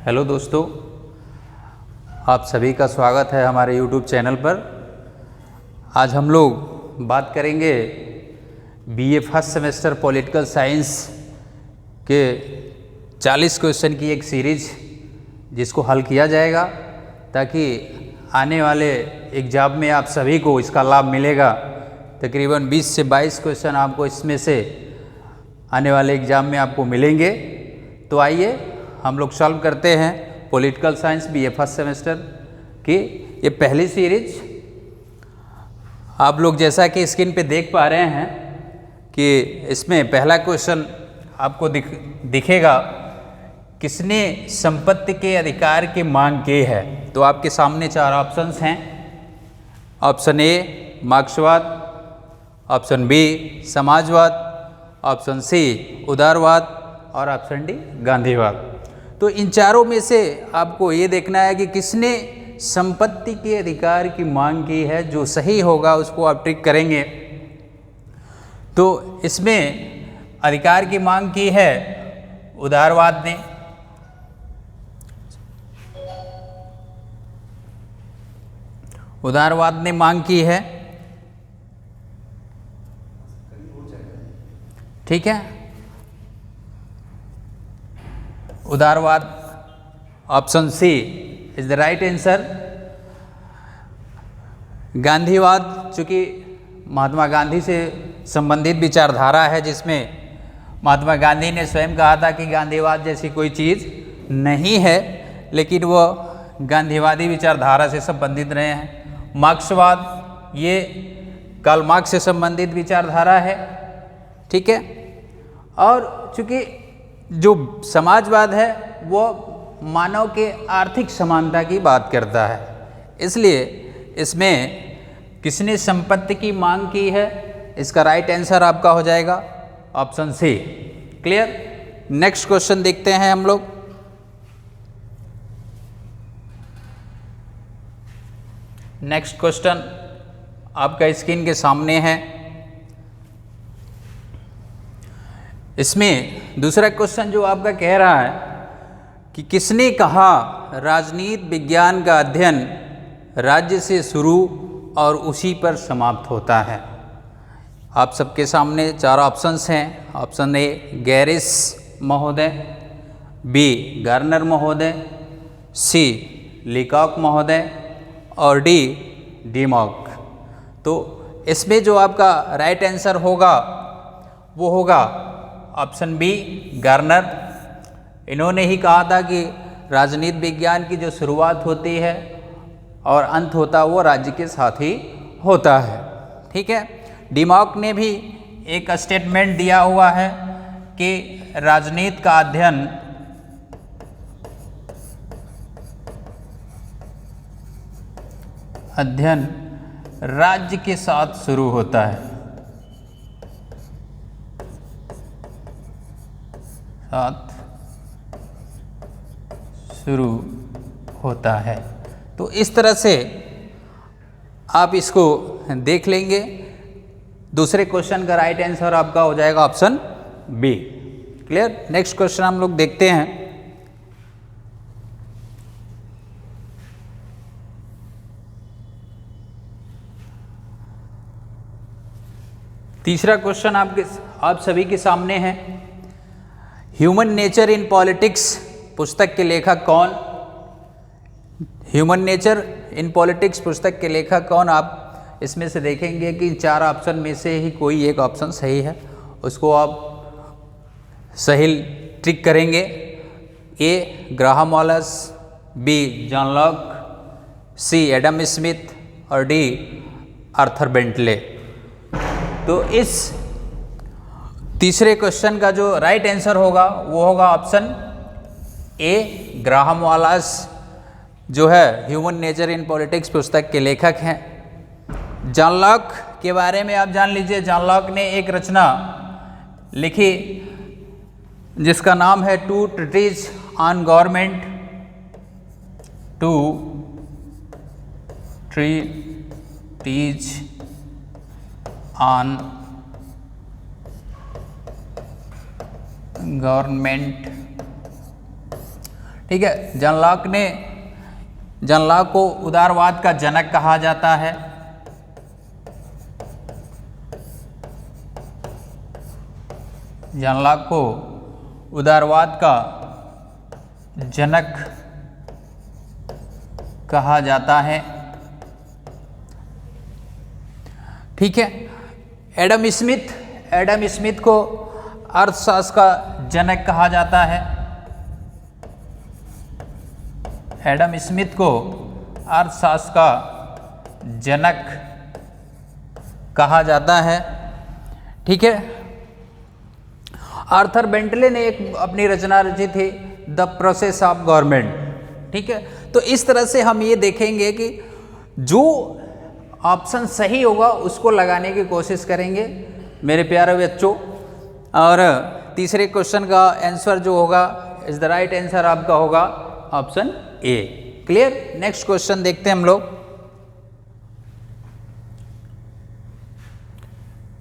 Hello दोस्तों, आप सभी का स्वागत है हमारे YouTube चैनल पर। आज हम लोग बात करेंगे BA first semester political science के 40 क्वेश्चन की एक सीरीज जिसको हल किया जाएगा ताकि आने वाले एग्जाम में आप सभी को इसका लाभ मिलेगा। तकरीबन 20 से 22 क्वेश्चन आपको इसमें से आने वाले एग्ज़ाम में आपको मिलेंगे। तो आइए हम लोग सॉल्व करते हैं political science BA first semester की ये पहली सीरीज। आप लोग जैसा कि स्क्रीन पे देख पा रहे हैं कि इसमें पहला क्वेश्चन आपको दिखेगा, किसने संपत्ति के अधिकार की मांग की है। तो आपके सामने 4 ऑप्शंस हैं। ऑप्शन ए मार्क्सवाद, ऑप्शन बी समाजवाद, ऑप्शन सी उदारवाद और ऑप्शन डी गांधीवाद। तो इन चारों में से आपको ये देखना है कि किसने संपत्ति के अधिकार की मांग की है। जो सही होगा उसको आप टिक करेंगे। तो इसमें अधिकार की मांग की है उदारवाद ने। उदारवाद ने मांग की है, ठीक है। उदारवाद option C is the right answer. गांधीवाद चूँकि महात्मा गांधी से संबंधित विचारधारा है, जिसमें महात्मा गांधी ने स्वयं कहा था कि गांधीवाद जैसी कोई चीज़ नहीं है, लेकिन वो गांधीवादी विचारधारा से संबंधित रहे हैं। मार्क्सवाद ये कार्ल मार्क्स से संबंधित विचारधारा है, ठीक है। और चूँकि जो समाजवाद है वो मानव के आर्थिक समानता की बात करता है, इसलिए इसमें किसने संपत्ति की मांग की है, इसका राइट आंसर आपका हो जाएगा option C. Clear. Next question देखते हैं हम लोग। नेक्स्ट क्वेश्चन आपका स्क्रीन के सामने है। इसमें दूसरा क्वेश्चन जो आपका कह रहा है कि किसने कहा राजनीति विज्ञान का अध्ययन राज्य से शुरू और उसी पर समाप्त होता है। आप सबके सामने 4 ऑप्शंस हैं। ऑप्शन ए गैरिस महोदय, बी गार्नर महोदय, सी लीकॉक महोदय और डी डीमॉक। तो इसमें जो आपका राइट आंसर होगा वो होगा ऑप्शन बी गार्नर। इन्होंने ही कहा था कि राजनीति विज्ञान की जो शुरुआत होती है और अंत होता है वो राज्य के साथ ही होता है, ठीक है। डीमॉक ने भी एक स्टेटमेंट दिया हुआ है कि राजनीति का अध्ययन राज्य के साथ शुरू होता है, शुरू होता है। तो इस तरह से आप इसको देख लेंगे। दूसरे क्वेश्चन का राइट आंसर आपका हो जाएगा option B. Clear. Next question हम लोग देखते हैं। तीसरा क्वेश्चन आप सभी के सामने है। ह्यूमन नेचर इन पॉलिटिक्स पुस्तक के लेखक कौन। ह्यूमन नेचर इन पॉलिटिक्स पुस्तक के लेखक कौन। आप इसमें से देखेंगे कि 4 ऑप्शन में से ही कोई एक ऑप्शन सही है, उसको आप सही टिक करेंगे। A Graham Wallas, B John Locke, C Adam Smith और डी आर्थर बेंटले। तो इस तीसरे क्वेश्चन का जो राइट आंसर होगा वो होगा ऑप्शन ए ग्राहम वॉलस, जो है ह्यूमन नेचर इन पॉलिटिक्स पुस्तक के लेखक हैं। जॉन लॉक के बारे में आप जान लीजिए। जॉन लॉक ने एक रचना लिखी जिसका नाम है two treatises on government, two treatises on government, ठीक है। जॉन लॉक को उदारवाद का जनक कहा जाता है। जॉन लॉक को उदारवाद का जनक कहा जाता है। ठीक है। एडम स्मिथ को अर्थशास्त्र का जनक कहा जाता है। एडम स्मिथ को अर्थशास्त्र का जनक कहा जाता है। ठीक है। आर्थर बेंटले ने एक अपनी रचना रची थी, द प्रोसेस ऑफ गवर्नमेंट। ठीक है। तो इस तरह से हम ये देखेंगे कि जो ऑप्शन सही होगा उसको लगाने की कोशिश करेंगे मेरे प्यारे बच्चों। और तीसरे क्वेश्चन का आंसर जो होगा इज द राइट आंसर आपका होगा option A. Clear. Next question देखते हैं हम लोग।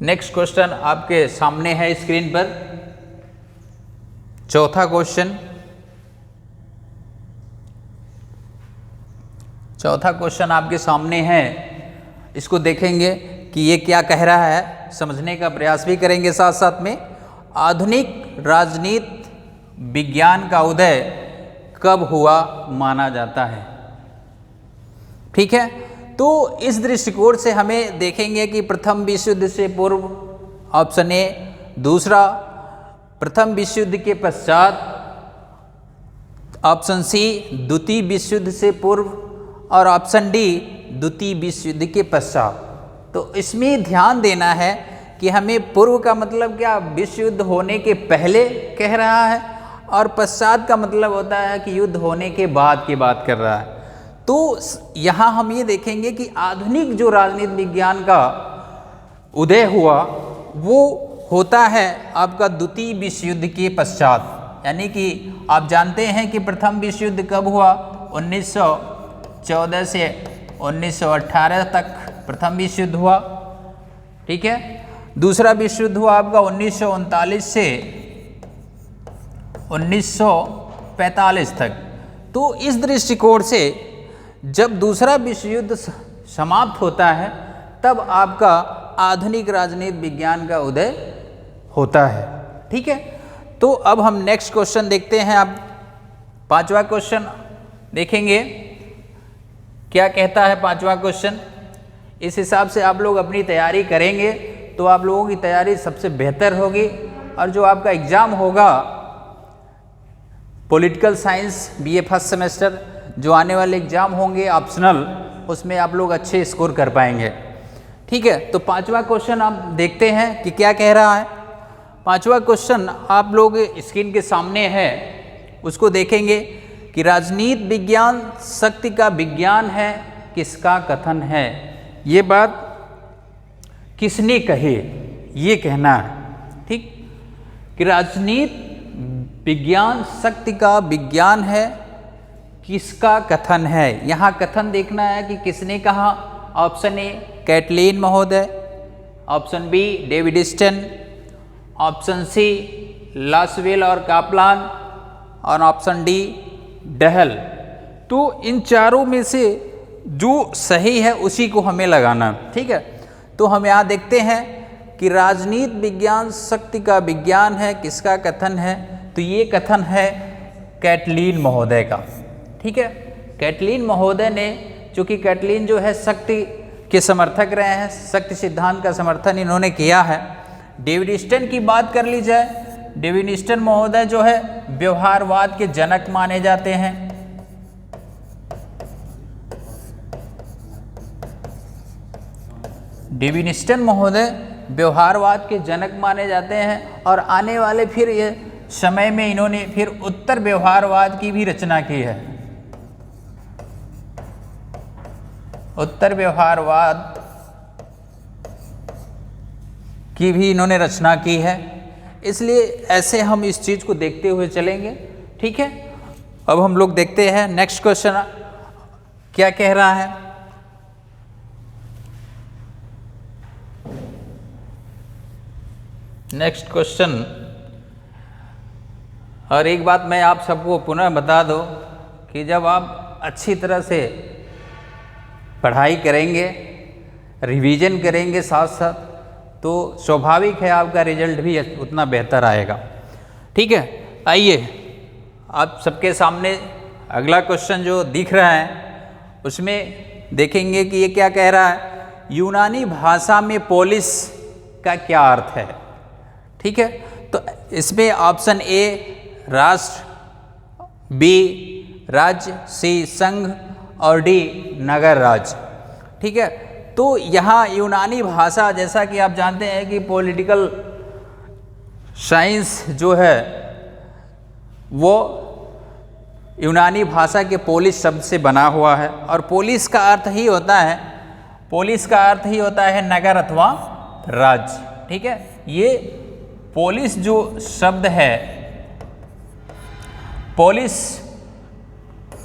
नेक्स्ट क्वेश्चन आपके सामने है स्क्रीन पर। चौथा क्वेश्चन आपके सामने है। इसको देखेंगे कि ये क्या कह रहा है, समझने का प्रयास भी करेंगे साथ साथ में। आधुनिक राजनीति विज्ञान का उदय कब हुआ माना जाता है। ठीक है। तो इस दृष्टिकोण से हमें देखेंगे कि प्रथम विश्व युद्ध से पूर्व ऑप्शन ए, दूसरा प्रथम विश्व युद्ध के पश्चात ऑप्शन सी द्वितीय विश्व युद्ध से पूर्व और ऑप्शन डी द्वितीय विश्व युद्ध के पश्चात। तो इसमें ध्यान देना है कि हमें पूर्व का मतलब क्या विश्व युद्ध होने के पहले कह रहा है और पश्चात का मतलब होता है कि युद्ध होने के बाद की बात कर रहा है। तो यहाँ हम ये देखेंगे कि आधुनिक जो राजनीति विज्ञान का उदय हुआ वो होता है आपका द्वितीय विश्व युद्ध के पश्चात। यानी कि आप जानते हैं कि प्रथम विश्व युद्ध कब हुआ, 1914 से 1918 तक प्रथम विश्व युद्ध हुआ। ठीक है। दूसरा विश्व युद्ध हुआ आपका 1939 से 1945 तक। तो इस दृष्टिकोण से जब दूसरा विश्व युद्ध समाप्त होता है तब आपका आधुनिक राजनीति विज्ञान का उदय होता है। ठीक है। तो अब हम नेक्स्ट क्वेश्चन देखते हैं। अब पांचवा क्वेश्चन देखेंगे क्या कहता है पांचवा क्वेश्चन। इस हिसाब से आप लोग अपनी तैयारी करेंगे तो आप लोगों की तैयारी सबसे बेहतर होगी और जो आपका एग्जाम होगा political science BA first semester जो आने वाले एग्जाम होंगे ऑप्शनल, उसमें आप लोग अच्छे स्कोर कर पाएंगे। ठीक है। तो पांचवा क्वेश्चन आप देखते हैं कि क्या कह रहा है। पांचवा क्वेश्चन आप लोग स्क्रीन के सामने है, उसको देखेंगे कि राजनीति विज्ञान शक्ति का विज्ञान है, किसका कथन है। ये बात किसने कही, ये कहना है। ठीक। कि राजनीति विज्ञान शक्ति का विज्ञान है, किसका कथन है। यहाँ कथन देखना है कि किसने कहा। ऑप्शन ए कैटलीन महोदय, option B David Easton, option C Lasswell और कापलान और ऑप्शन डी डहल। तो इन चारों में से जो सही है उसी को हमें लगाना। ठीक है। तो हम यहाँ देखते हैं कि राजनीति विज्ञान शक्ति का विज्ञान है, किसका कथन है। तो ये कथन है कैटलीन महोदय का। ठीक है। कैटलीन महोदय ने, चूँकि कैटलीन जो है शक्ति के समर्थक रहे हैं, शक्ति सिद्धांत का समर्थन इन्होंने किया है। डेविड स्टन की बात कर ली जाए, डेविड स्टन महोदय जो है व्यवहारवाद के जनक माने जाते हैं। डेविड स्टन महोदय व्यवहारवाद के जनक माने जाते हैं और आने वाले फिर ये समय में इन्होंने फिर उत्तर व्यवहारवाद की भी रचना की है। उत्तर व्यवहारवाद की भी इन्होंने रचना की है। इसलिए ऐसे हम इस चीज़ को देखते हुए चलेंगे। ठीक है। अब हम लोग देखते हैं नेक्स्ट क्वेश्चन क्या कह रहा है। नेक्स्ट क्वेश्चन, और एक बात मैं आप सबको पुनः बता दूं कि जब आप अच्छी तरह से पढ़ाई करेंगे, रिवीजन करेंगे साथ साथ, तो स्वाभाविक है आपका रिजल्ट भी उतना बेहतर आएगा। ठीक है, आइए आप सबके सामने अगला क्वेश्चन जो दिख रहा है उसमें देखेंगे कि ये क्या कह रहा है। यूनानी भाषा में पोलिस का क्या अर्थ है। ठीक है, तो इसमें ऑप्शन ए राष्ट्र, बी राज्य, सी संघ और डी नगर राज्य। ठीक है, तो यहाँ यूनानी भाषा, जैसा कि आप जानते हैं कि पॉलिटिकल साइंस जो है वो यूनानी भाषा के पोलिस शब्द से बना हुआ है, और पोलिस का अर्थ ही होता है, पोलिस का अर्थ ही होता है नगर अथवा राज्य। ठीक है, ये पोलिस जो शब्द है, पोलिस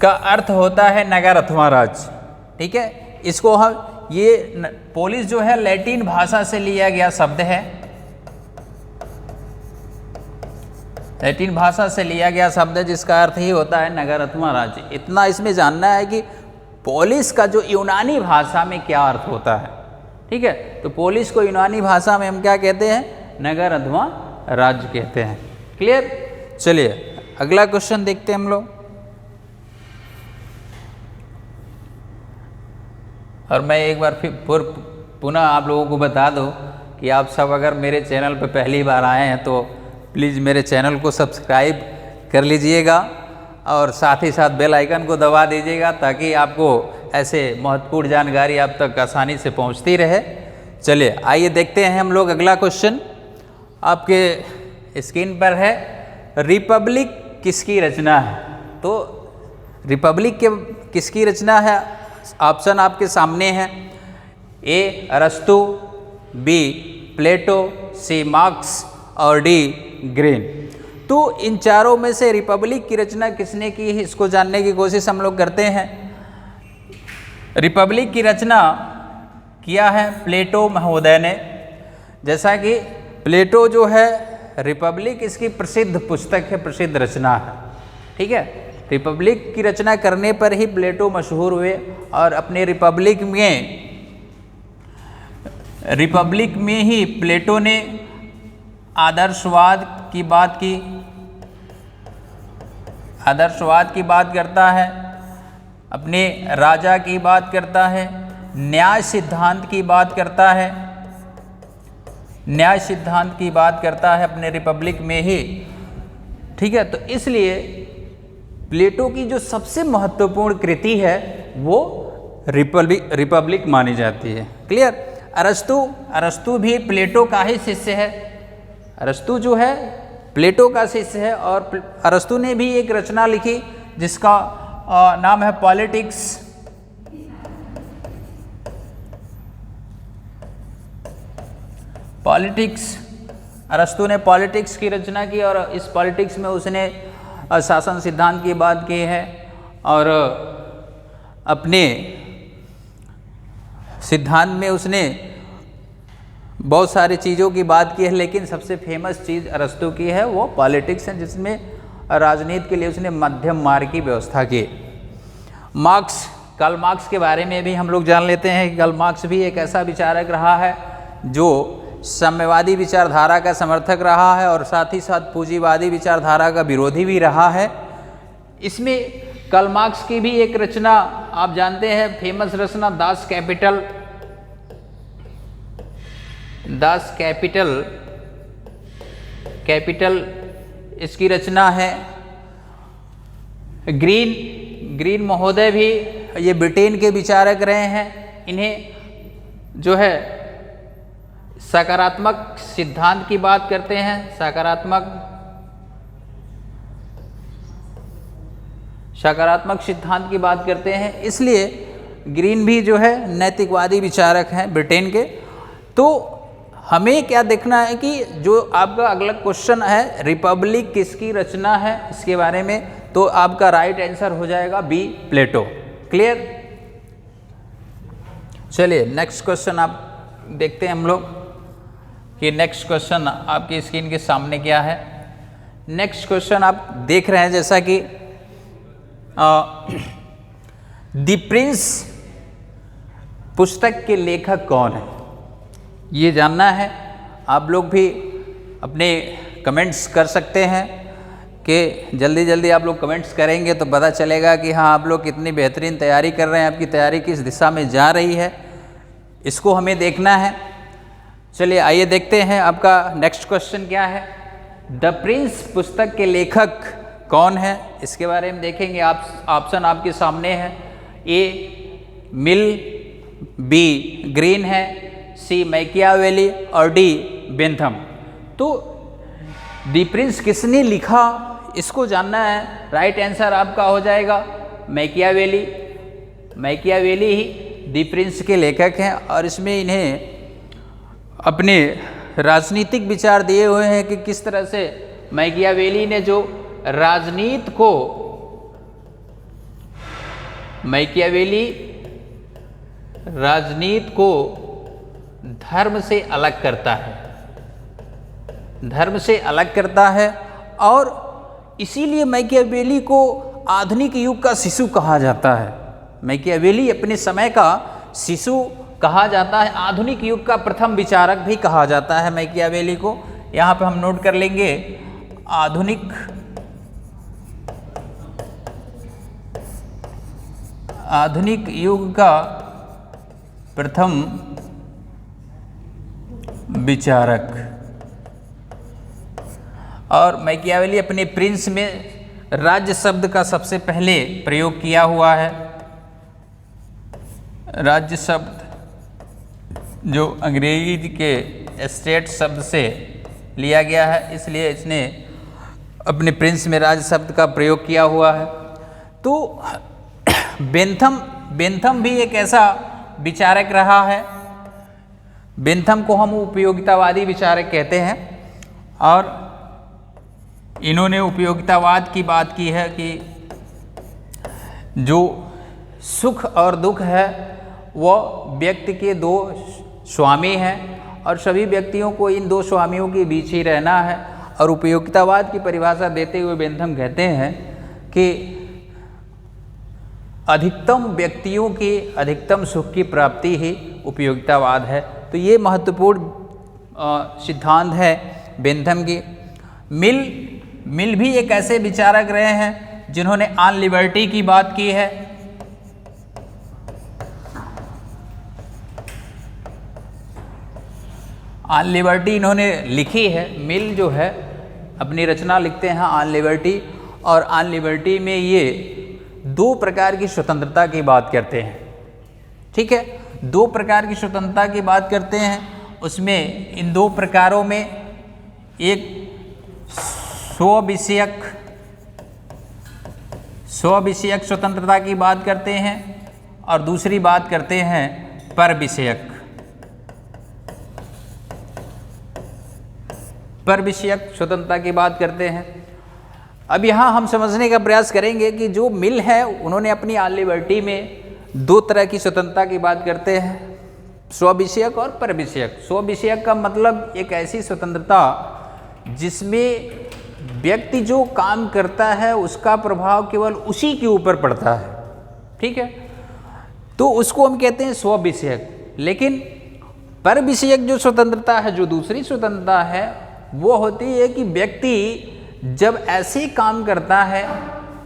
का अर्थ होता है नगर अथवा राज्य। ठीक है, इसको हम ये पोलिस जो है लैटिन भाषा से लिया गया शब्द है, लैटिन भाषा से लिया गया शब्द है जिसका अर्थ ही होता है नगर अथवा राज्य। इतना इसमें जानना है कि पोलिस का जो यूनानी भाषा में क्या अर्थ होता है। ठीक है, तो पोलिस को यूनानी भाषा में हम क्या कहते हैं, नगर अथवा राज्य कहते हैं। क्लियर। चलिए अगला क्वेश्चन देखते हैं हम लोग। और मैं एक बार फिर पुनः आप लोगों को बता दूं कि आप सब अगर मेरे चैनल पर पहली बार आए हैं तो प्लीज़ मेरे चैनल को सब्सक्राइब कर लीजिएगा और साथ ही साथ बेल आइकन को दबा दीजिएगा ताकि आपको ऐसे महत्वपूर्ण जानकारी आप तक आसानी से पहुंचती रहे। चलिए आइए देखते हैं हम लोग अगला क्वेश्चन। आपके स्क्रीन पर है, रिपब्लिक किसकी रचना है। तो रिपब्लिक के किसकी रचना है, ऑप्शन आपके सामने है। ए अरस्तु, बी प्लेटो, सी मार्क्स और डी ग्रीन। तो इन चारों में से रिपब्लिक की रचना किसने की है, इसको जानने की कोशिश हम लोग करते हैं। रिपब्लिक की रचना किया है प्लेटो महोदय ने। जैसा कि प्लेटो जो है, रिपब्लिक इसकी प्रसिद्ध पुस्तक है, प्रसिद्ध रचना है। ठीक है, रिपब्लिक की रचना करने पर ही प्लेटो मशहूर हुए और अपने रिपब्लिक में ही प्लेटो ने आदर्शवाद की बात की, आदर्शवाद की बात करता है, अपने राजा की बात करता है, न्याय सिद्धांत की बात करता है, न्याय सिद्धांत की बात करता है अपने रिपब्लिक में ही। ठीक है, तो इसलिए प्लेटो की जो सबसे महत्वपूर्ण कृति है वो रिपब्लिक मानी जाती है। क्लियर। अरस्तु भी प्लेटो का ही शिष्य है। अरस्तु जो है प्लेटो का शिष्य है और अरस्तु ने भी एक रचना लिखी जिसका नाम है पॉलिटिक्स। अरस्तु ने पॉलिटिक्स की रचना की और इस पॉलिटिक्स में उसने शासन सिद्धांत की बात की है और अपने सिद्धांत में उसने बहुत सारी चीज़ों की बात की है, लेकिन सबसे फेमस चीज़ अरस्तु की है वो पॉलिटिक्स है, जिसमें राजनीति के लिए उसने मध्यम मार्ग की व्यवस्था की। कार्ल मार्क्स के बारे में भी हम लोग जान लेते हैं कि कार्ल मार्क्स भी एक ऐसा विचारक रहा है जो साम्यवादी विचारधारा का समर्थक रहा है और साथ ही साथ पूंजीवादी विचारधारा का विरोधी भी रहा है। इसमें कार्ल मार्क्स की भी एक रचना आप जानते हैं, फेमस रचना दास कैपिटल इसकी रचना है। ग्रीन महोदय भी ये ब्रिटेन के विचारक रहे हैं। इन्हें जो है सकारात्मक सिद्धांत की बात करते हैं, सकारात्मक सिद्धांत की बात करते हैं, इसलिए ग्रीन भी जो है नैतिकवादी विचारक हैं ब्रिटेन के। तो हमें क्या देखना है कि जो आपका अगला क्वेश्चन है रिपब्लिक किसकी रचना है इसके बारे में, तो आपका राइट आंसर हो जाएगा बी प्लेटो। क्लियर। चलिए नेक्स्ट क्वेश्चन आप देखते हैं हम लोग कि नेक्स्ट क्वेश्चन आपकी स्क्रीन के सामने क्या है। नेक्स्ट क्वेश्चन आप देख रहे हैं जैसा कि द प्रिंस पुस्तक के लेखक कौन है, ये जानना है। आप लोग भी अपने कमेंट्स कर सकते हैं कि जल्दी जल्दी आप लोग कमेंट्स करेंगे तो पता चलेगा कि हाँ आप लोग कितनी बेहतरीन तैयारी कर रहे हैं, आपकी तैयारी किस दिशा में जा रही है, इसको हमें देखना है। चलिए आइए देखते हैं आपका नेक्स्ट क्वेश्चन क्या है। द प्रिंस पुस्तक के लेखक कौन है, इसके बारे में देखेंगे। आप ऑप्शन आपके सामने है। ए मिल, बी ग्रीन है, सी मैकियावेली और डी बेंथम। तो द प्रिंस किसने लिखा इसको जानना है। राइट आंसर आपका हो जाएगा Machiavelli. Machiavelli he the Prince के लेखक हैं और इसमें इन्हें अपने राजनीतिक विचार दिए हुए हैं कि किस तरह से मैकियावेली ने जो राजनीति को, मैकियावेली राजनीति को धर्म से अलग करता है, धर्म से अलग करता है और इसीलिए मैकियावेली को आधुनिक युग का शिशु कहा जाता है। मैकियावेली अपने समय का शिशु कहा जाता है, आधुनिक युग का प्रथम विचारक भी कहा जाता है मैकियावेली को। यहाँ पे हम नोट कर लेंगे आधुनिक युग का प्रथम विचारक। और मैकियावेली अपने प्रिंस में राज्य शब्द का सबसे पहले प्रयोग किया हुआ है। राज्य शब्द जो अंग्रेजी के स्टेट शब्द से लिया गया है, इसलिए इसने अपने प्रिंस में राज्य शब्द का प्रयोग किया हुआ है। तो बेंथम भी एक ऐसा विचारक रहा है। बेंथम को हम उपयोगितावादी विचारक कहते हैं और इन्होंने उपयोगितावाद की बात की है कि जो सुख और दुख है वह व्यक्ति के दो स्वामी हैं और सभी व्यक्तियों को इन दो स्वामियों के बीच ही रहना है। और उपयोगितावाद की परिभाषा देते हुए बेंथम कहते हैं कि अधिकतम व्यक्तियों की अधिकतम सुख की प्राप्ति ही उपयोगितावाद है। तो ये महत्वपूर्ण सिद्धांत है बेंथम की। मिल भी एक ऐसे विचारक रहे हैं जिन्होंने ऑन लिबर्टी की बात की है। ऑन लिबर्टी इन्होंने लिखी है। मिल जो है अपनी रचना लिखते हैं ऑन लिबर्टी, और ऑन लिबर्टी में ये दो प्रकार की स्वतंत्रता की बात करते हैं। ठीक है, दो प्रकार की स्वतंत्रता की बात करते हैं। उसमें इन दो प्रकारों में एक स्व विषयक स्वतंत्रता की बात करते हैं और दूसरी बात करते हैं पर विषयक स्वतंत्रता की बात करते हैं। अब यहाँ हम समझने का प्रयास करेंगे कि जो मिल है उन्होंने अपनी ऑन लिबर्टी में दो तरह की स्वतंत्रता की बात करते हैं, स्व विषयक और पर विषयक। स्व विषयक का मतलब एक ऐसी स्वतंत्रता जिसमें व्यक्ति जो काम करता है उसका प्रभाव केवल उसी के ऊपर पड़ता है। ठीक है, तो उसको हम कहते हैं स्व विषयक। लेकिन पर विषयक जो स्वतंत्रता है, जो दूसरी स्वतंत्रता है, वो होती है कि व्यक्ति जब ऐसे काम करता है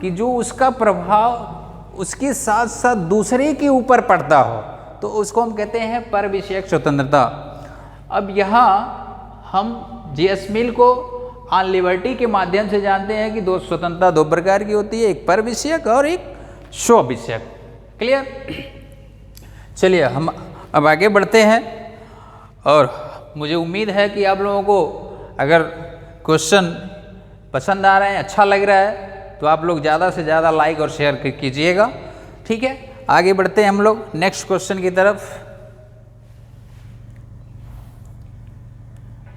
कि जो उसका प्रभाव उसके साथ साथ दूसरे के ऊपर पड़ता हो, तो उसको हम कहते हैं पर विषयक स्वतंत्रता। अब यहाँ हम J.S. मिल को ऑन लिबर्टी के माध्यम से जानते हैं कि दो स्वतंत्रता दो प्रकार की होती है, एक पर विषयक और एक स्व विषयक। क्लियर? चलिए हम अब आगे बढ़ते हैं और मुझे उम्मीद है कि आप लोगों को अगर क्वेश्चन पसंद आ रहे हैं, अच्छा लग रहा है, तो आप लोग ज़्यादा से ज़्यादा लाइक और शेयर कीजिएगा। ठीक है, आगे बढ़ते हैं हम लोग नेक्स्ट क्वेश्चन की तरफ।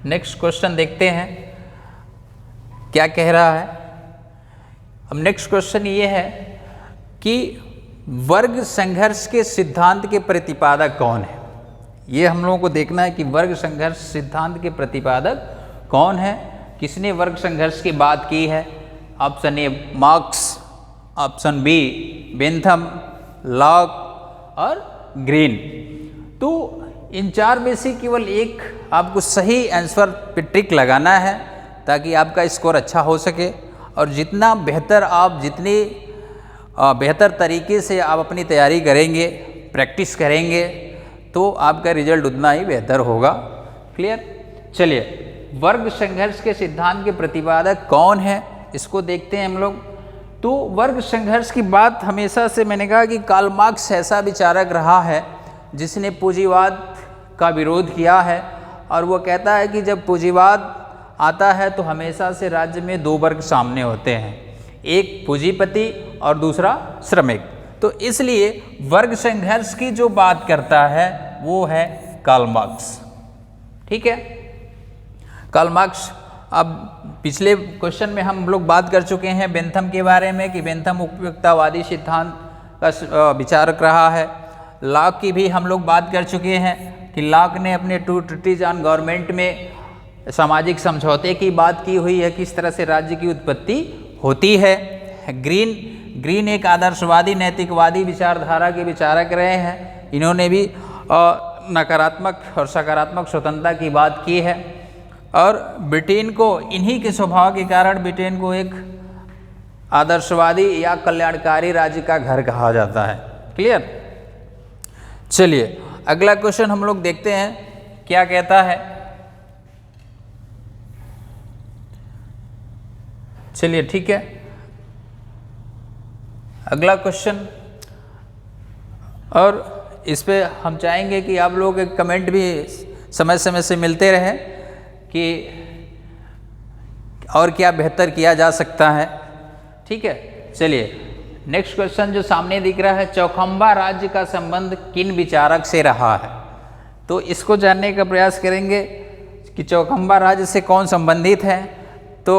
नेक्स्ट क्वेश्चन देखते हैं क्या कह रहा है। अब नेक्स्ट क्वेश्चन ये है कि वर्ग संघर्ष के सिद्धांत के प्रतिपादक कौन है। ये हम लोगों को देखना है कि वर्ग संघर्ष सिद्धांत के प्रतिपादक कौन है, किसने वर्ग संघर्ष की बात की है। Option A Marx, option B Bentham, Locke और ग्रीन। तो इन चार में से केवल एक आपको सही आंसर पे टिक लगाना है ताकि आपका स्कोर अच्छा हो सके, और जितना बेहतर आप जितनी बेहतर तरीके से आप अपनी तैयारी करेंगे, प्रैक्टिस करेंगे, तो आपका रिजल्ट उतना ही बेहतर होगा। क्लियर? चलिए, वर्ग संघर्ष के सिद्धांत के प्रतिपादक कौन है इसको देखते हैं हम लोग। तो वर्ग संघर्ष की बात हमेशा से मैंने कहा कि कार्ल मार्क्स ऐसा विचारक रहा है जिसने पूंजीवाद का विरोध किया है, और वो कहता है कि जब पूंजीवाद आता है तो हमेशा से राज्य में दो वर्ग सामने होते हैं, एक पूंजीपति और दूसरा श्रमिक। तो इसलिए वर्ग संघर्ष की जो बात करता है वो है कार्ल मार्क्स। ठीक है, कार्ल मार्क्स। अब पिछले क्वेश्चन में हम लोग बात कर चुके हैं बेंथम के बारे में कि बेंथम उपयोगितावादी सिद्धांत का विचारक रहा है। लॉक की भी हम लोग बात कर चुके हैं कि लॉक ने अपने टू ट्रीटीज ऑन गवर्नमेंट में सामाजिक समझौते की बात की हुई है, किस तरह से राज्य की उत्पत्ति होती है। ग्रीन एक आदर्शवादी नैतिकवादी विचारधारा के विचारक रहे हैं। इन्होंने भी नकारात्मक और सकारात्मक स्वतंत्रता की बात की है, और ब्रिटेन को इन्हीं के स्वभाव के कारण ब्रिटेन को एक आदर्शवादी या कल्याणकारी राज्य का घर कहा जाता है। क्लियर? चलिए, अगला क्वेश्चन हम लोग देखते हैं क्या कहता है। चलिए, ठीक है, अगला क्वेश्चन, और इस पे हम चाहेंगे कि आप लोग एक कमेंट भी समय समय से मिलते रहे कि और क्या बेहतर किया जा सकता है। ठीक है, चलिए, नेक्स्ट क्वेश्चन जो सामने दिख रहा है, चौखंबा राज्य का संबंध किन विचारक से रहा है। तो इसको जानने का प्रयास करेंगे कि चौखंबा राज्य से कौन संबंधित है। तो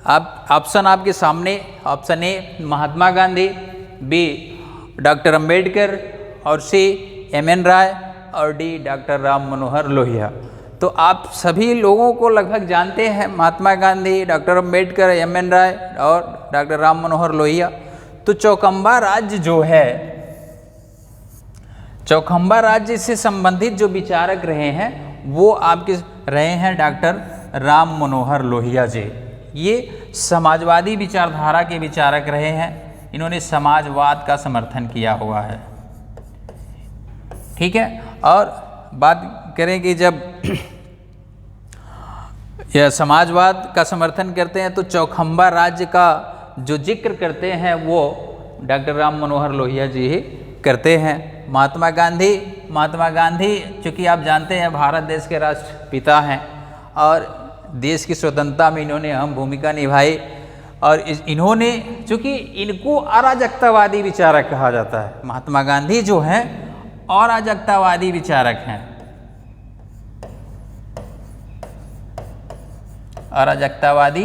आप ऑप्शन आपके सामने, option A Mahatma Gandhi, B doctor Ambedkar, और सी एम.एन. राय, और डी डॉक्टर राम मनोहर लोहिया। तो आप सभी लोगों को लगभग जानते हैं, महात्मा गांधी, डॉक्टर अंबेडकर, एम.एन. राय और डॉक्टर राम मनोहर लोहिया। तो चौखंबा राज्य जो है, चौखंबा राज्य से संबंधित जो विचारक रहे हैं वो आपके रहे हैं डॉक्टर राम मनोहर लोहिया जी। ये समाजवादी विचारधारा के विचारक रहे हैं। इन्होंने समाजवाद का समर्थन किया हुआ है। ठीक है, और बात करें कि जब यह समाजवाद का समर्थन करते हैं तो चौखंबा राज्य का जो जिक्र करते हैं वो डॉक्टर राम मनोहर लोहिया जी ही करते हैं। महात्मा गांधी चूँकि आप जानते हैं भारत देश के राष्ट्रपिता हैं, और देश की स्वतंत्रता में इन्होंने अहम भूमिका निभाई, और इन्होंने चूँकि इनको अराजकतावादी विचारक कहा जाता है। महात्मा गांधी जो हैं अराजकतावादी विचारक हैं, अराजकतावादी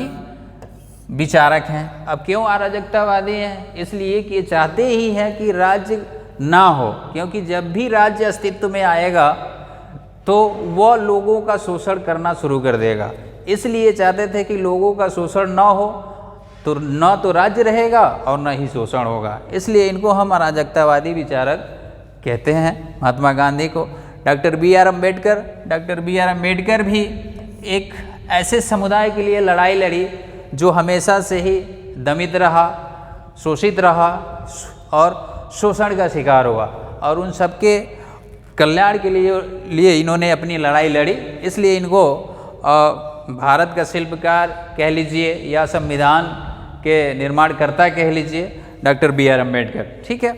विचारक हैं। अब क्यों अराजकतावादी हैं? इसलिए कि ये चाहते ही हैं कि राज्य ना हो, क्योंकि जब भी राज्य अस्तित्व में आएगा तो वह लोगों का शोषण करना शुरू कर देगा। इसलिए चाहते थे कि लोगों का शोषण ना हो, तो न तो राज्य रहेगा और न ही शोषण होगा। इसलिए इनको हम अराजकतावादी विचारक कहते हैं, महात्मा गांधी को। डॉक्टर बी आर अम्बेडकर भी एक ऐसे समुदाय के लिए लड़ाई लड़ी जो हमेशा से ही दमित रहा, शोषित रहा और शोषण का शिकार हुआ, और उन सबके कल्याण के लिए इन्होंने अपनी लड़ाई लड़ी। इसलिए इनको भारत का शिल्पकार कह लीजिए या संविधान के निर्माणकर्ता कह लीजिए, डॉक्टर बी आर अम्बेडकर। ठीक है,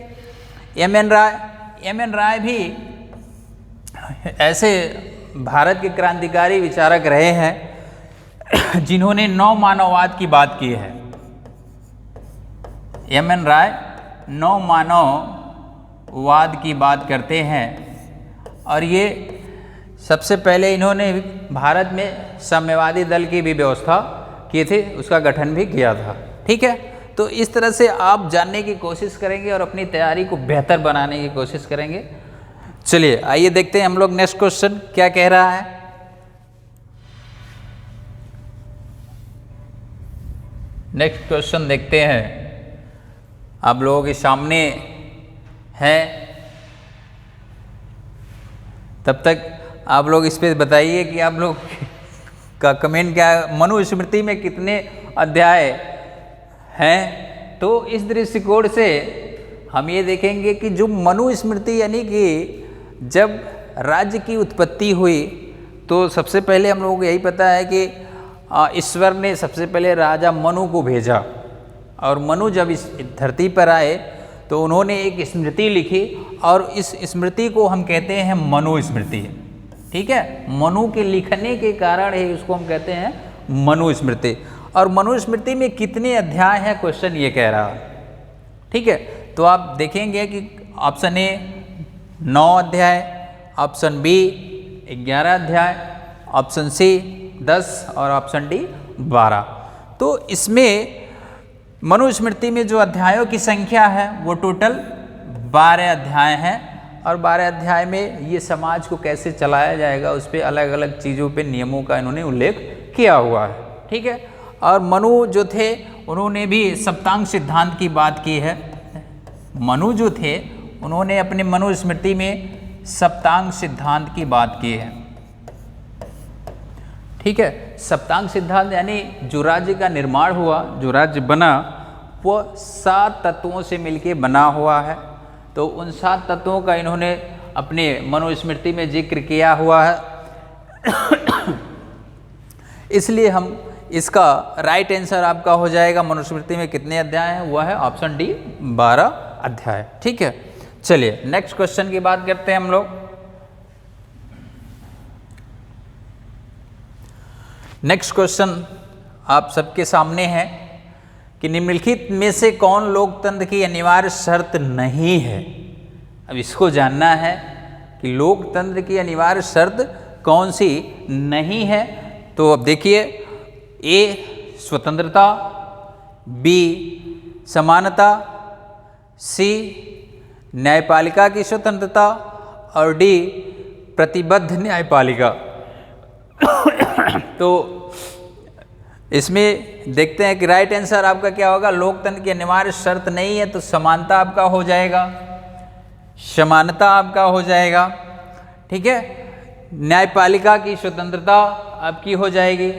एम.एन. राय भी ऐसे भारत के क्रांतिकारी विचारक रहे हैं जिन्होंने नव मानववाद की बात की है। एम.एन. राय नव मानववाद की बात करते हैं, और ये सबसे पहले इन्होंने भारत में साम्यवादी दल की भी व्यवस्था की थी, उसका गठन भी किया था। ठीक है, तो इस तरह से आप जानने की कोशिश करेंगे और अपनी तैयारी को बेहतर बनाने की कोशिश करेंगे। चलिए आइए देखते हैं हम लोग नेक्स्ट क्वेश्चन क्या कह रहा है। नेक्स्ट क्वेश्चन देखते हैं। आप लोगों के सामने है। तब तक आप लोग इस पे बताइए कि आप लोग का कमेंट क्या है, मनुस्मृति में कितने अध्याय हैं। तो इस दृष्टिकोण से हम ये देखेंगे कि जो मनुस्मृति यानी कि जब राज्य की उत्पत्ति हुई तो सबसे पहले हम लोगों को यही पता है कि ईश्वर ने सबसे पहले राजा मनु को भेजा, और मनु जब इस धरती पर आए तो उन्होंने एक स्मृति लिखी, और इस स्मृति को हम कहते हैं मनुस्मृति। ठीक है, मनु के लिखने के कारण ही उसको हम कहते हैं मनुस्मृति। और मनुस्मृति में कितने अध्याय हैं, क्वेश्चन ये कह रहा है। ठीक है, तो आप देखेंगे कि ऑप्शन ए 9 अध्याय, ऑप्शन बी 11 अध्याय, ऑप्शन सी 10 और ऑप्शन डी 12। तो इसमें मनुस्मृति में जो अध्यायों की संख्या है वो टोटल 12 अध्याय हैं, और 12 अध्याय में ये समाज को कैसे चलाया जाएगा उस पर अलग अलग चीज़ों पे नियमों का इन्होंने उल्लेख किया हुआ है। ठीक है, और मनु जो थे उन्होंने भी सप्तांग सिद्धांत की बात की है। मनु जो थे उन्होंने अपने मनुस्मृति में सप्तांग सिद्धांत की बात की है। ठीक है, सप्तांग सिद्धांत यानी जो राज्य का निर्माण हुआ, जो राज्य बना, वो 7 तत्वों से मिलके बना हुआ है। तो उन 7 तत्वों का इन्होंने अपने मनुस्मृति में जिक्र किया हुआ है। इसलिए हम इसका राइट आंसर आपका हो जाएगा मनुस्मृति में कितने अध्याय हैं, वह है ऑप्शन डी 12 अध्याय। ठीक है, चलिए नेक्स्ट क्वेश्चन की बात करते हैं हम लोग। नेक्स्ट क्वेश्चन आप सबके सामने है कि निम्नलिखित में से कौन लोकतंत्र की अनिवार्य शर्त नहीं है। अब इसको जानना है कि लोकतंत्र की अनिवार्य शर्त कौन सी नहीं है। तो अब देखिए, ए स्वतंत्रता, बी समानता, सी न्यायपालिका की स्वतंत्रता, और डी प्रतिबद्ध न्यायपालिका। तो इसमें देखते हैं कि राइट आंसर आपका क्या होगा। लोकतंत्र की अनिवार्य शर्त नहीं है तो समानता आपका हो जाएगा, समानता आपका हो जाएगा। ठीक है, न्यायपालिका की स्वतंत्रता आपकी हो जाएगी।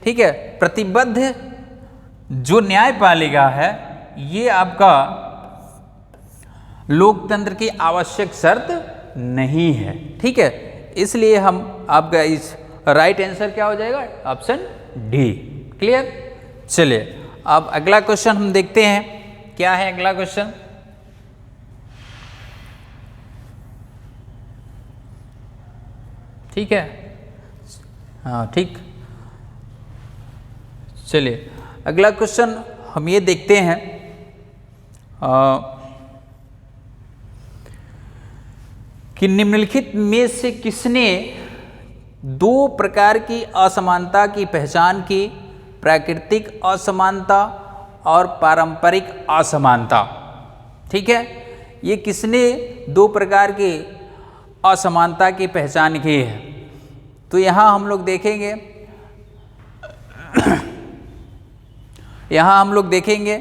ठीक है, प्रतिबद्ध जो न्यायपालिका है ये आपका लोकतंत्र की आवश्यक शर्त नहीं है। ठीक है, इसलिए हम आपका इस राइट आंसर क्या हो जाएगा, ऑप्शन डी। क्लियर। चलिए अब अगला क्वेश्चन हम देखते हैं, क्या है अगला क्वेश्चन। ठीक है, हाँ ठीक। चलिए अगला क्वेश्चन हम ये देखते हैं कि निम्नलिखित में से किसने 2 प्रकार की असमानता की पहचान की, प्राकृतिक असमानता और पारंपरिक असमानता। ठीक है, ये किसने 2 प्रकार की असमानता की पहचान की है। तो यहाँ हम लोग देखेंगे यहाँ हम लोग देखेंगे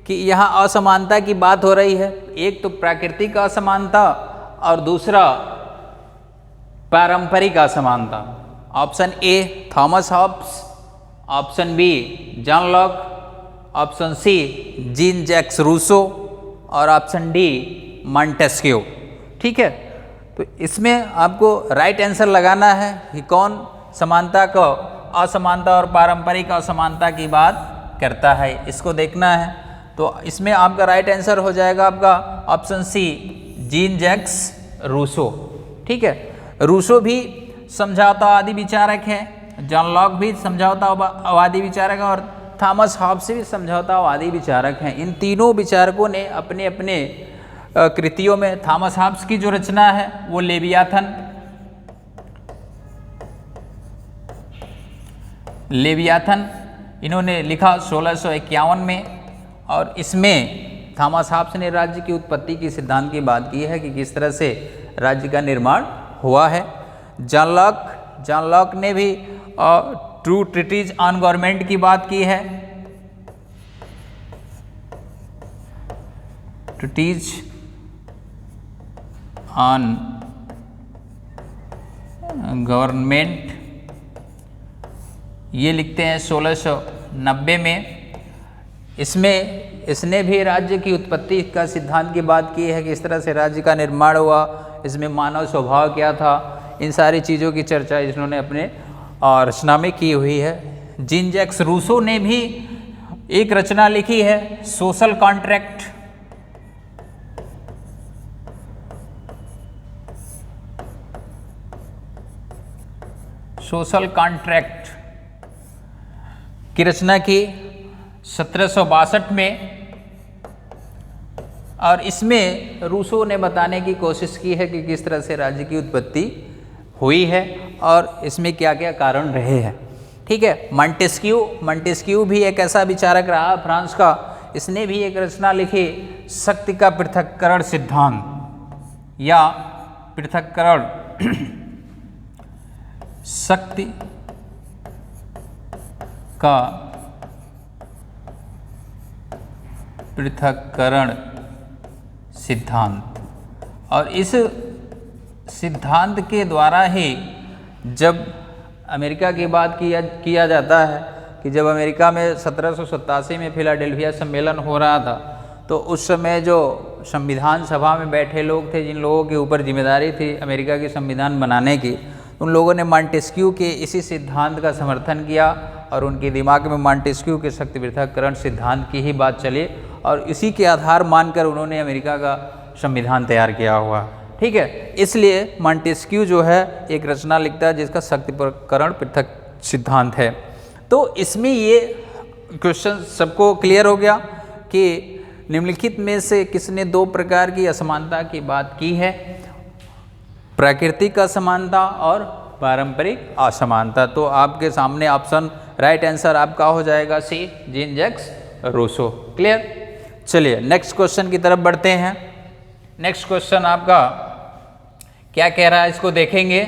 कि यहाँ असमानता की बात हो रही है। एक तो प्राकृतिक असमानता और दूसरा पारंपरिक असमानता। Option A Thomas Hobbes, option B John Locke, option C Jean Jacques Rousseau और ऑप्शन डी मॉन्टेस्क्यू। ठीक है, तो इसमें आपको राइट आंसर लगाना है कि कौन समानता को, असमानता और पारंपरिक असमानता की बात करता है, इसको देखना है। तो इसमें आपका राइट आंसर हो जाएगा आपका option C Jean Jacques Rousseau. ठीक है, रूसो भी समझौतावादी विचारक है, जॉन लॉक भी समझौतावादी विचारक है और थॉमस हॉब्स भी समझौतावादी विचारक हैं। इन तीनों विचारकों ने अपने अपने कृतियों में, थॉमस हॉब्स की जो रचना है वो लेवियाथन इन्होंने लिखा 1651 में, और इसमें थॉमस हॉब्स ने राज्य की उत्पत्ति की सिद्धांत की बात की है कि किस तरह से राज्य का निर्माण हुआ है। जॉन लॉक ने भी ट्रू ट्रीटीज ऑन गवर्नमेंट की बात की है। ट्रीटीज ऑन गवर्नमेंट, ये लिखते हैं 1690 में। इसने भी राज्य की उत्पत्ति का सिद्धांत की बात की है कि इस तरह से राज्य का निर्माण हुआ, इसमें मानव स्वभाव क्या था, इन सारी चीज़ों की चर्चा इन्होंने अपने रचना में की हुई है। जीन जैक्स रूसो ने भी एक रचना लिखी है, सोशल कॉन्ट्रैक्ट। सोशल कॉन्ट्रैक्ट की रचना की 1762 में, और इसमें रूसो ने बताने की कोशिश की है कि किस तरह से राज्य की उत्पत्ति हुई है और इसमें क्या क्या कारण रहे हैं। ठीक है। मॉन्टेस्क्यू भी एक ऐसा विचारक रहा फ्रांस का, इसने भी एक रचना लिखी, शक्ति का पृथक्करण सिद्धांत या पृथक्करण शक्ति का पृथक्करण सिद्धांत। और इस सिद्धांत के द्वारा ही जब अमेरिका की बात किया जाता है कि जब अमेरिका में 1787 में फिलाडेल्फिया सम्मेलन हो रहा था, तो उस समय जो संविधान सभा में बैठे लोग थे, जिन लोगों के ऊपर जिम्मेदारी थी अमेरिका के संविधान बनाने की, उन लोगों ने मॉन्टेस्क्यू के इसी सिद्धांत का समर्थन किया और उनके दिमाग में मॉन्टेस्क्यू के शक्ति पृथक्करण सिद्धांत की ही बात चली और इसी के आधार मानकर उन्होंने अमेरिका का संविधान तैयार किया हुआ। ठीक है। इसलिए मॉन्टेस्क्यू जो है एक रचना लिखता है जिसका शक्ति पृथक्करण पृथक सिद्धांत है। तो इसमें ये क्वेश्चन सबको क्लियर हो गया कि निम्नलिखित में से किसने दो प्रकार की असमानता की बात की है, प्राकृतिक असमानता और पारंपरिक असमानता। तो आपके सामने ऑप्शन राइट आंसर आपका हो जाएगा सी, जीन जैक्स रूसो। क्लियर। चलिए नेक्स्ट क्वेश्चन की तरफ बढ़ते हैं। नेक्स्ट क्वेश्चन आपका क्या कह रहा है इसको देखेंगे।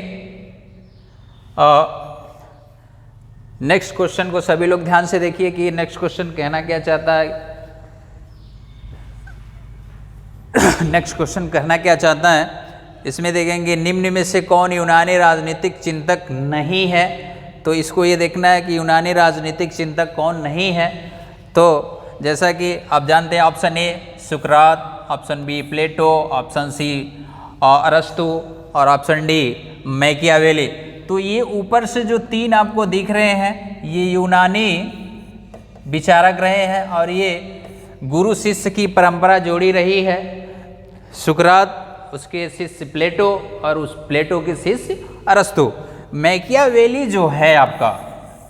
नेक्स्ट क्वेश्चन को सभी लोग ध्यान से देखिए कि नेक्स्ट क्वेश्चन कहना क्या चाहता है। नेक्स्ट क्वेश्चन कहना क्या चाहता है, इसमें देखेंगे निम्न में से कौन यूनानी राजनीतिक चिंतक नहीं है। तो इसको ये देखना है कि यूनानी राजनीतिक चिंतक कौन नहीं है। तो जैसा कि आप जानते हैं option A Sukrat, option B Plato, option C अरस्तु और ऑप्शन डी मैकियावेली। तो ये ऊपर से जो तीन आपको दिख रहे हैं ये यूनानी विचारक रहे हैं और ये गुरु शिष्य की परंपरा जोड़ी रही है। सुकरात, उसके शिष्य प्लेटो और उस प्लेटो के शिष्य अरस्तु। मैकियावेली जो है आपका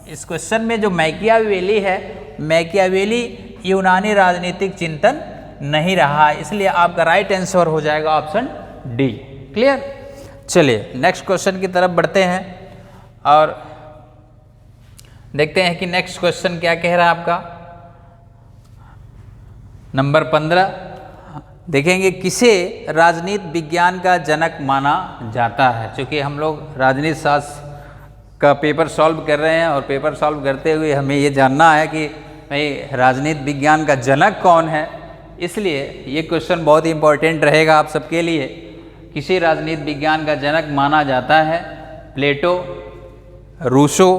इस क्वेश्चन में जो मैकियावेली है, मैकियावेली यूनानी राजनीतिक चिंतन नहीं रहा, इसलिए आपका राइट आंसर हो जाएगा ऑप्शन डी। क्लियर। चलिए नेक्स्ट क्वेश्चन की तरफ बढ़ते हैं और देखते हैं कि नेक्स्ट क्वेश्चन क्या कह रहा है आपका। नंबर 15 देखेंगे, किसे राजनीति विज्ञान का जनक माना जाता है। चूँकि हम लोग राजनीति शास्त्र का पेपर सॉल्व कर रहे हैं और पेपर सॉल्व करते हुए हमें ये जानना है कि भाई राजनीति विज्ञान का जनक कौन है, इसलिए ये क्वेश्चन बहुत ही इंपॉर्टेंट रहेगा आप सबके लिए। किसी राजनीति विज्ञान का जनक माना जाता है प्लेटो, रूसो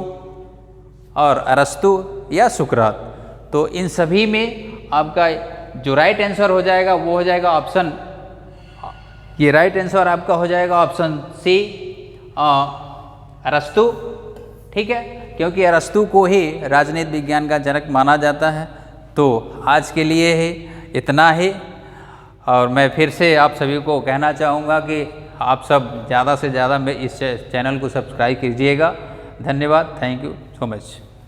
और अरस्तु या सुकरात। तो इन सभी में आपका जो राइट आंसर हो जाएगा वो हो जाएगा ऑप्शन, ये राइट आंसर आपका हो जाएगा ऑप्शन सी अरस्तु। ठीक है, क्योंकि अरस्तु को ही राजनीति विज्ञान का जनक माना जाता है। तो आज के लिए ही इतना ही, और मैं फिर से आप सभी को कहना चाहूँगा कि आप सब ज़्यादा से ज़्यादा इस चैनल को सब्सक्राइब कीजिएगा। धन्यवाद। Thank you so much.